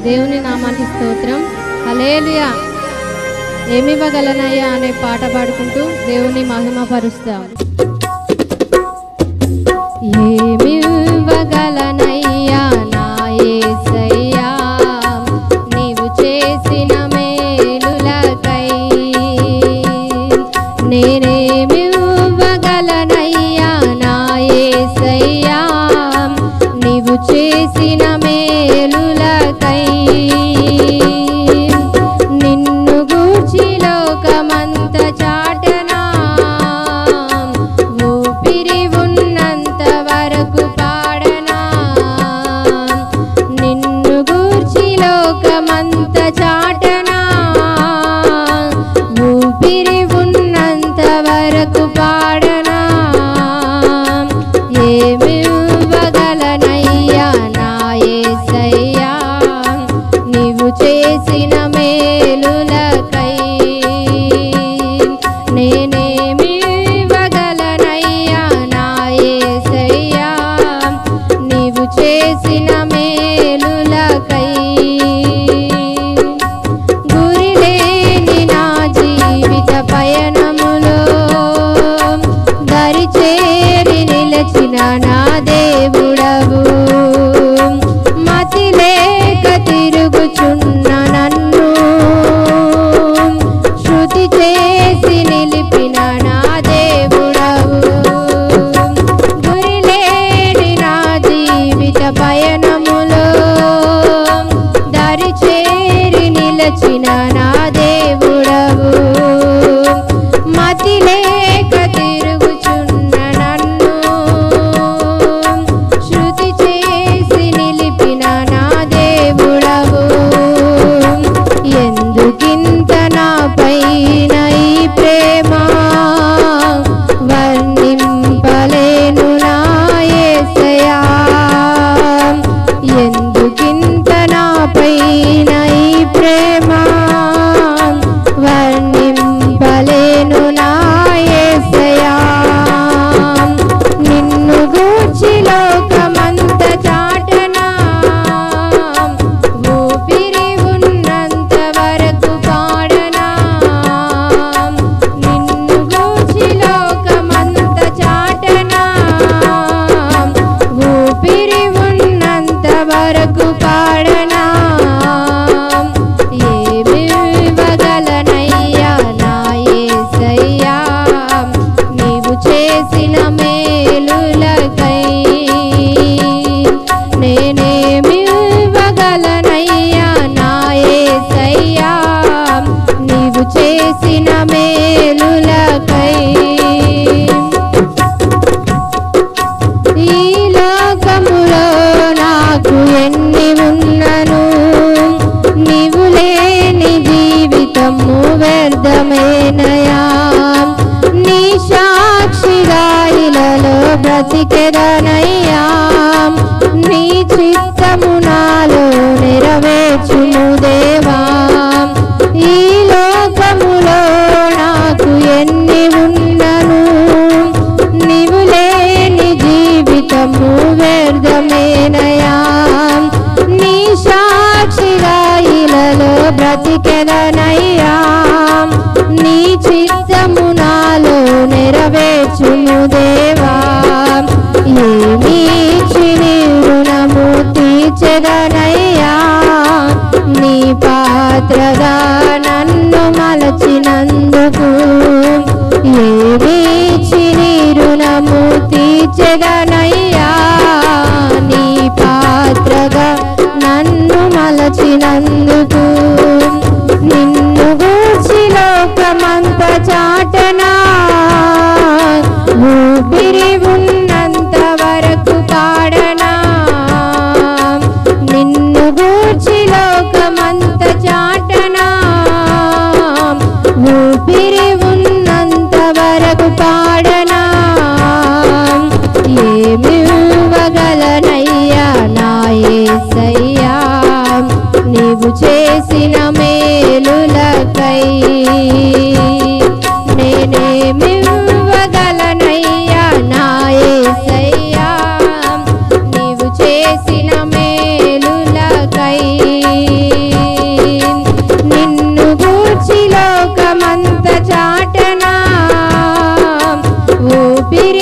దేవుని నామానికి స్తోత్రం. హల్లెలూయా. ఏమివ్వగలనయ్యా అనే పాట పాడుకుంటూ దేవుని మహిమపరుస్తాం. ఏమివ్వగలనయ్యా నా యేసయ్యా నీవు చేసిన మేలులకై, నేనేమివ్వగలనయ్యా నా యేసయ్యా నీవు చేసిన మేలులకై. నిన్ను గూర్చి లోకమంత చాటనా, ఊపిరి ఉన్నంత వరకు పాడనా. నిన్ను గూర్చి లోకమంత చాటనా, ఊపిరి ఉన్నంత వరకు పాడనా. ఏమివ్వగలనయ్యా నా యేసయ్యా నీవు చేసిన మేలులకై, నేనేమివ్వగలనయ్యా నా యేసయ్యా నీవు చేసిన మేలులకై. గురిలేని నా జీవిత పయనములో దరి చేరి నిలచిన నా దేవుడవు, మతి లేక తిరుగుచున్న నన్ను శృతి చేసి నిలిపిన నా దేవుడవు. గురిలేని నా జీవిత పయనములో దరి చేరి నిలచిన నా దేవుడవు, మతి లేక తిరుగుచున్న నన్ను శృతి చేసి నిలిపిన నా దేవుడవు. ఎందుకింత నా పైన ఈ ప్రేమ, వర్ణింపలేను నా యేసయ్యా. ఎందుకింత నా పైన ఈ ప్రేమ, వర్ణింపలేను నా యేసయ్యా. నిన్ను గూర్చి లోకమంత చాటనా, ఊపిరి ఉన్నంత వరకు పాడనా. నిన్ను గూర్చి లోకమంత చాటనా, ఊపిరి ఉన్నంత వరకు పాడనా. ఏమివ్వగలనయ్యా నా యేసయ్యా నీవు చేసిన మేలులకై, నేనేమివ్వగలనయ్యా నా యేసయ్యా నీవు చేసిన మేలులకై. ఈ లోకములో నాకు ఎన్ని ఉన్నను, నీవు లేని జీవితము వ్యర్థమేనయా. నీ సాక్షిగా ఇలలో బ్రతికెదనయ్యా, నీ చిత్తము నాలో నెరవేర్చుము దేవా. ఈ లోకములో నాకు ఎన్ని ఉన్నను, నీవు లేని జీవితము వ్యర్థమేనయా. నీ సాక్షిగా ఇలలో బ్రతికెదనయ్యా, నీ చిత్తము నాలో నెరవేర్చుము దేవా. ఏమిచ్చి నీ రుణము తీర్చెదనయ్యా, నీ పాత్రగా నన్ను మలచినందుకు. ఏమిచ్చి నీ రుణము తీర్చెదనయ్యా, నీ పాత్రగా నన్ను మలచినందుకు. నిన్ను గూర్చి లోకమంత చాటనా, ఊపిరి ఉన్నంత వరకు పాడనా. నిన్ను గూర్చి లోకమంత చాటనా, ఊపిరి ఉన్నంత వరకు పాడనా. ఏమివ్వగలనయ్యా నా యేసయ్యా నీవు చేసిన మేలులకై, నేనేమివ్వగలనయ్యా నా యేసయ్యా ఊపిరి